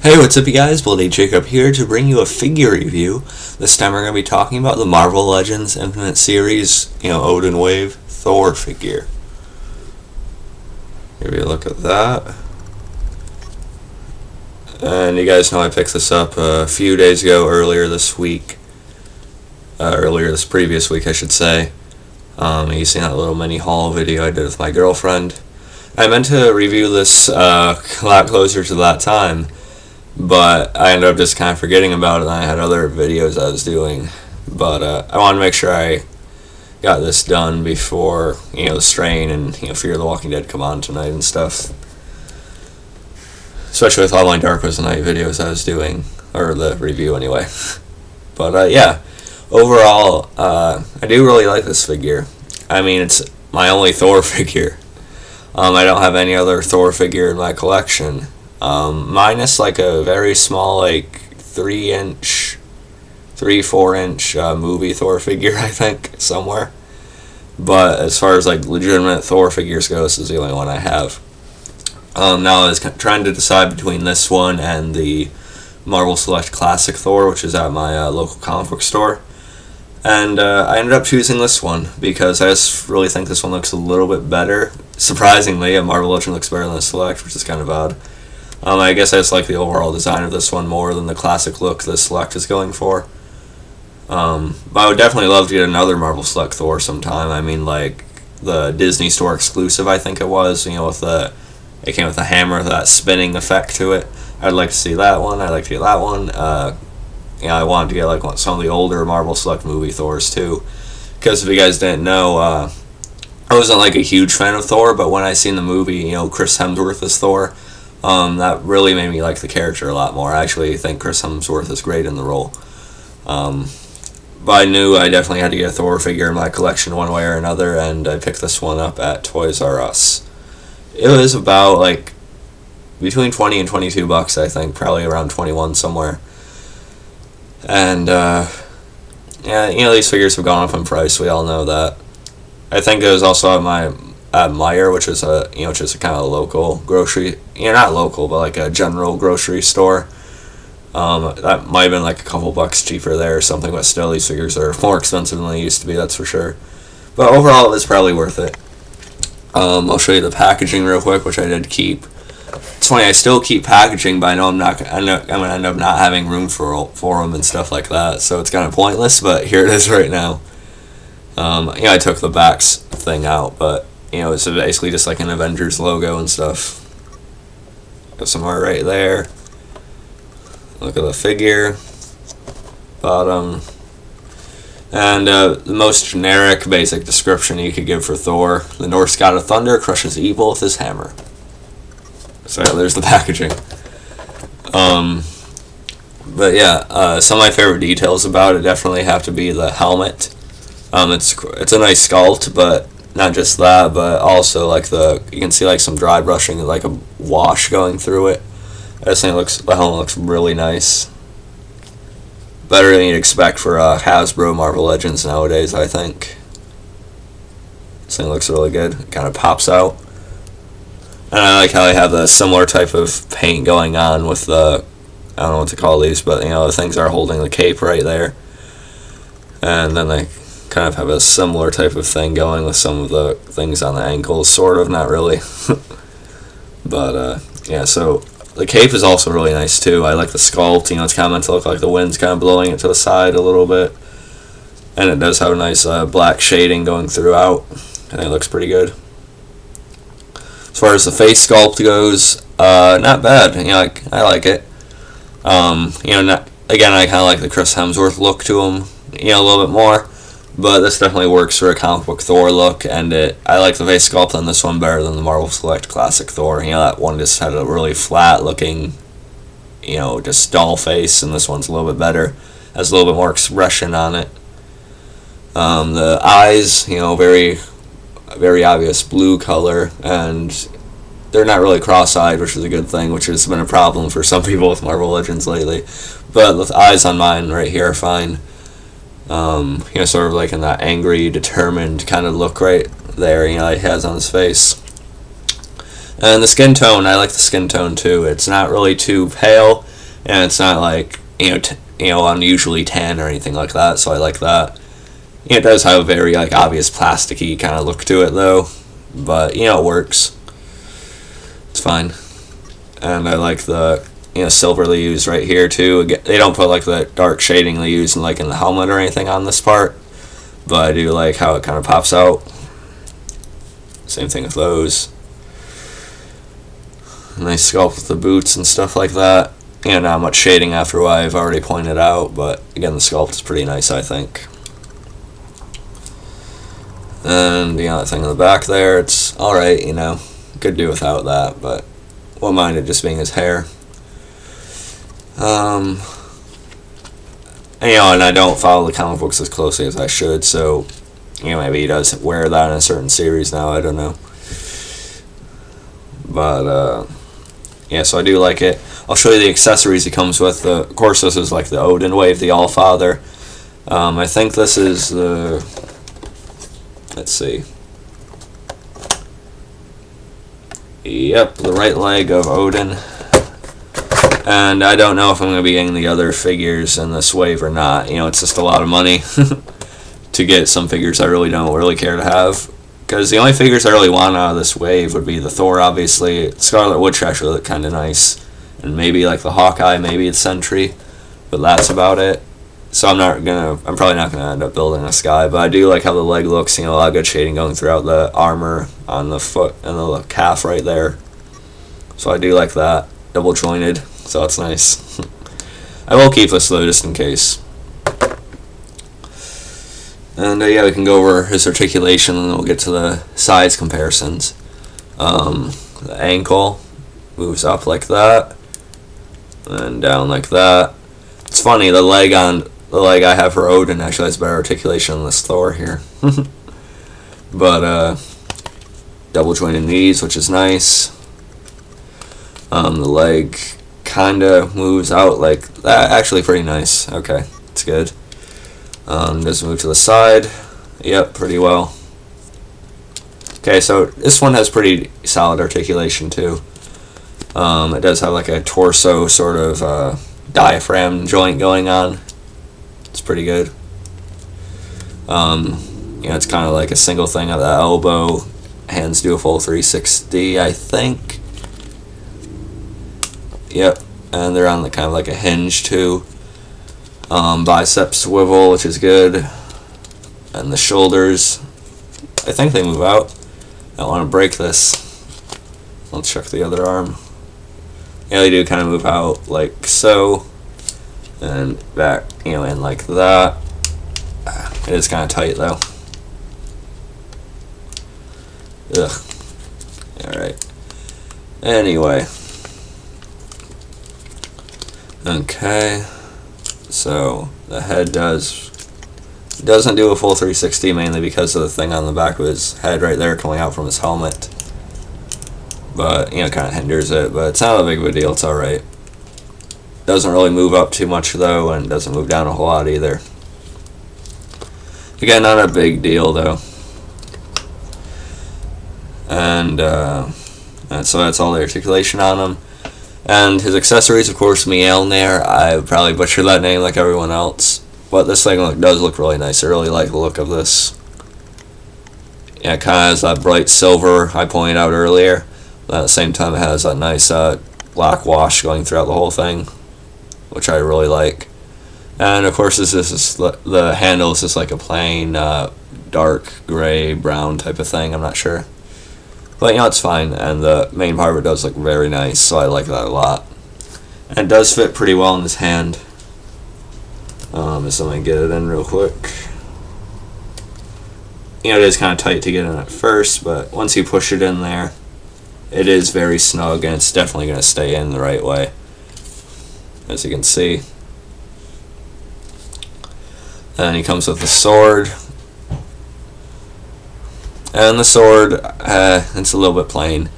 Hey, what's up you guys? Bloody Jacob here to bring you a figure review. This time we're going to be talking about the Marvel Legends Infinite Series, Odin Wave Thor figure. Give you a look at that. And you guys know I picked this up a few days ago, earlier this previous week I should say. You seen that little mini haul video I did with my girlfriend. I meant to review this a lot closer to that time, but I ended up just kind of forgetting about it, and I had other videos I was doing. But I wanted to make sure I got this done before, the Strain and, Fear the Walking Dead come on tonight and stuff. Especially with all my Dark Was the Night videos I was doing, or the review anyway. But yeah, overall, I do really like this figure. I mean, it's my only Thor figure. I don't have any other Thor figure in my collection. Minus like a very small, like 3-4 inch movie Thor figure, I think, somewhere. But as far as like legitimate Thor figures go, this is the only one I have. Now I was trying to decide between this one and the Marvel Select Classic Thor, which is at my local comic book store. And I ended up choosing this one because I just really think this one looks a little bit better. Surprisingly, a Marvel Legend looks better than a Select, which is kind of odd. I guess I just like the overall design of this one more than the classic look the Select is going for. But I would definitely love to get another Marvel Select Thor sometime. I mean, like the Disney Store exclusive, I think it was, it came with a hammer with that spinning effect to it. I'd like to see that one. I'd like to get that one. I wanted to get like some of the older Marvel Select movie Thors too. Because if you guys didn't know, I wasn't like a huge fan of Thor, but when I seen the movie, Chris Hemsworth as Thor, that really made me like the character a lot more. I actually think Chris Hemsworth is great in the role. But I knew I definitely had to get a Thor figure in my collection one way or another, and I picked this one up at Toys R Us. It was about like between 20 and 22 bucks, I think, probably around 21 somewhere. And yeah, these figures have gone up in price. We all know that. I think it was also at Meijer, which is a kind of a local grocery, not local, but like a general grocery store. That might have been like a couple bucks cheaper there or something, but still these figures are more expensive than they used to be, that's for sure. But overall, it was probably worth it. I'll show you the packaging real quick, which I did keep. It's funny, I still keep packaging, but I know I'm going to end up not having room for them and stuff like that, so it's kind of pointless, but here it is right now. I took the backs thing out, but it's basically just like an Avengers logo and stuff. Got some art right there. Look at the figure. Bottom. And the most generic, basic description you could give for Thor: the Norse god of thunder crushes evil with his hammer. So yeah, there's the packaging. But yeah, some of my favorite details about it definitely have to be the helmet. It's a nice sculpt, but not just that, but also like you can see like some dry brushing, like a wash going through it. I just think the helmet looks really nice. Better than you'd expect for Hasbro Marvel Legends nowadays, I think. This thing looks really good. It kind of pops out. And I like how they have a similar type of paint going on with I don't know what to call these, but the things are holding the cape right there. And then they kind of have a similar type of thing going with some of the things on the ankles, sort of, not really. But yeah, so the cape is also really nice too. I like the sculpt, it's kind of meant to look like the wind's kind of blowing it to the side a little bit. And it does have a nice black shading going throughout. I think it looks pretty good. As far as the face sculpt goes, not bad. I like it. Again, I kind of like the Chris Hemsworth look to him, a little bit more. But this definitely works for a comic book Thor look, and I like the face sculpt on this one better than the Marvel Select Classic Thor. That one just had a really flat looking, just dull face, and this one's a little bit better. Has a little bit more expression on it. The eyes, very, very obvious blue color, and they're not really cross-eyed, which is a good thing, which has been a problem for some people with Marvel Legends lately. But the eyes on mine right here are fine. Sort of like in that angry, determined kind of look right there, he has on his face. And the skin tone, I like the skin tone too. It's not really too pale. and it's not like unusually tan or anything like that. So I like that. It does have a very like obvious plasticky kind of look to it though, but it works. It's fine, and I like the silver they use right here too. They don't put like the dark shading they use in the helmet or anything on this part, but I do like how it kind of pops out. Same thing with those. Nice sculpt with the boots and stuff like that. Not much shading after what I've already pointed out, but again the sculpt is pretty nice, I think. And the thing in the back there, it's alright, could do without that, but won't mind it just being his hair. And I don't follow the comic books as closely as I should, so maybe he does wear that in a certain series now, I don't know. But yeah, so I do like it. I'll show you the accessories he comes with. Of course, this is like the Odin Wave, the All-Father. I think this is the... Let's see. Yep, the right leg of Odin. And I don't know if I'm going to be getting the other figures in this wave or not. It's just a lot of money to get some figures I really don't really care to have. Because the only figures I really want out of this wave would be the Thor, obviously. Scarlet Witch actually look kind of nice. And maybe like the Hawkeye, maybe the Sentry. But that's about it. So I'm probably not gonna end up building this guy, but I do like how the leg looks. A lot of good shading going throughout the armor on the foot and the calf right there. So I do like that, double jointed. So that's nice. I will keep this though, just in case. And yeah, we can go over his articulation, and then we'll get to the size comparisons. The ankle moves up like that, and down like that. It's funny, the leg I have for Odin actually has better articulation than this Thor here. But double jointed knees, which is nice. The leg kinda moves out like that, actually pretty nice. Okay, it's good. Does move to the side. Yep, pretty well. Okay, so this one has pretty solid articulation too. It does have like a torso sort of diaphragm joint going on. It's pretty good. It's kind of like a single thing at the elbow. Hands do a full 360, I think. Yep, and they're on the kind of like a hinge too. Biceps swivel, which is good. And the shoulders, I think they move out. I don't want to break this. Let's check the other arm. Yeah, they do kind of move out like so. And back, in like that. It is kind of tight though. Ugh. Alright. Anyway. Okay. So the head doesn't do a full 360, mainly because of the thing on the back of his head right there coming out from his helmet. But kind of hinders it, but it's not a big of a deal. It's alright. Doesn't really move up too much though, and doesn't move down a whole lot either. Again, not a big deal though. And so that's all the articulation on him. And his accessories, of course, Mjolnir. I probably butchered that name like everyone else. But this thing does look really nice. I really like the look of this. Yeah, it kind of has that bright silver I pointed out earlier. But at the same time, it has that nice black wash going throughout the whole thing, which I really like. And of course, the handle is just like a plain dark gray brown type of thing. I'm not sure. But it's fine, and the main part of it does look very nice, so I like that a lot. And it does fit pretty well in his hand. Just let me get it in real quick. It is kind of tight to get in at first, but once you push it in there, it is very snug, and it's definitely going to stay in the right way, as you can see. And he comes with a sword. And the sword, it's a little bit plain.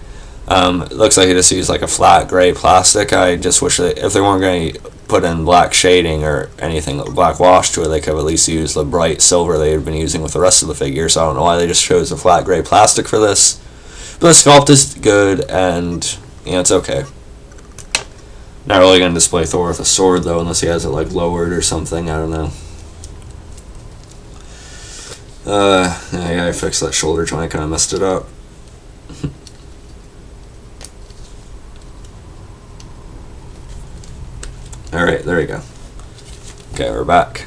It looks like it just used like a flat gray plastic. I just wish that if they weren't going to put in black shading or anything, black wash to it, they could have at least used the bright silver they had been using with the rest of the figure. So I don't know why they just chose a flat gray plastic for this. But the sculpt is good, and it's okay. Not really going to display Thor with a sword, though, unless he has it, like, lowered or something. I don't know. Yeah, I fixed that shoulder joint. I kind of messed it up. Alright, there we go. Okay, we're back.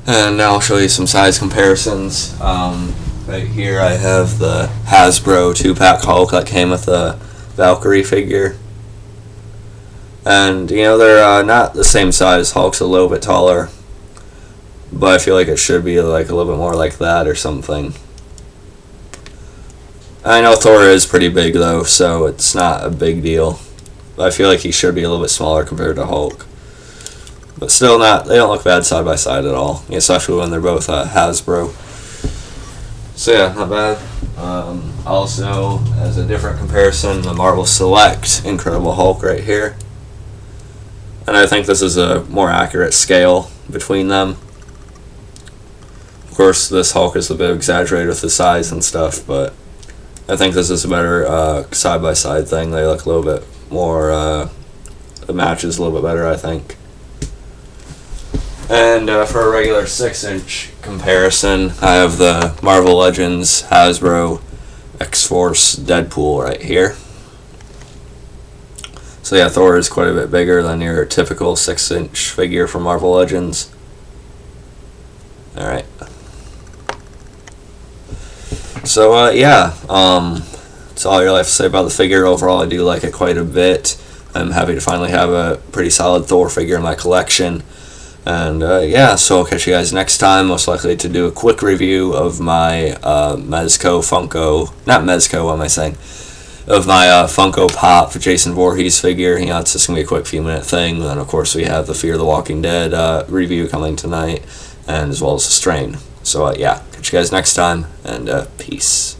And now I'll show you some size comparisons. Right here I have the Hasbro 2-pack Hulk that came with the Valkyrie figure. And, you know, they're not the same size. Hulk's a little bit taller. But I feel like it should be like a little bit more like that or something. I know Thor is pretty big though, so it's not a big deal. But I feel like he should be a little bit smaller compared to Hulk. But still not, they don't look bad side by side at all. Especially when they're both Hasbro. So yeah, not bad. Also, as a different comparison, the Marvel Select Incredible Hulk right here. And I think this is a more accurate scale between them. Of course, this Hulk is a bit exaggerated with the size and stuff, but I think this is a better side-by-side thing. They look a little bit more, the match is a little bit better, I think. And for a regular 6-inch comparison, I have the Marvel Legends Hasbro X-Force Deadpool right here. So yeah, Thor is quite a bit bigger than your typical 6-inch figure from Marvel Legends. Alright. So yeah, that's all I really have to say about the figure. Overall, I do like it quite a bit. I'm happy to finally have a pretty solid Thor figure in my collection. And yeah, so I'll catch you guys next time. Most likely to do a quick review of my Mezco Funko, not Mezco, what am I saying? Of my Funko Pop Jason Voorhees figure. You know, it's just going to be a quick few minute thing. And of course we have the Fear the Walking Dead review coming tonight, and as well as the Strain. So yeah, catch you guys next time, and peace.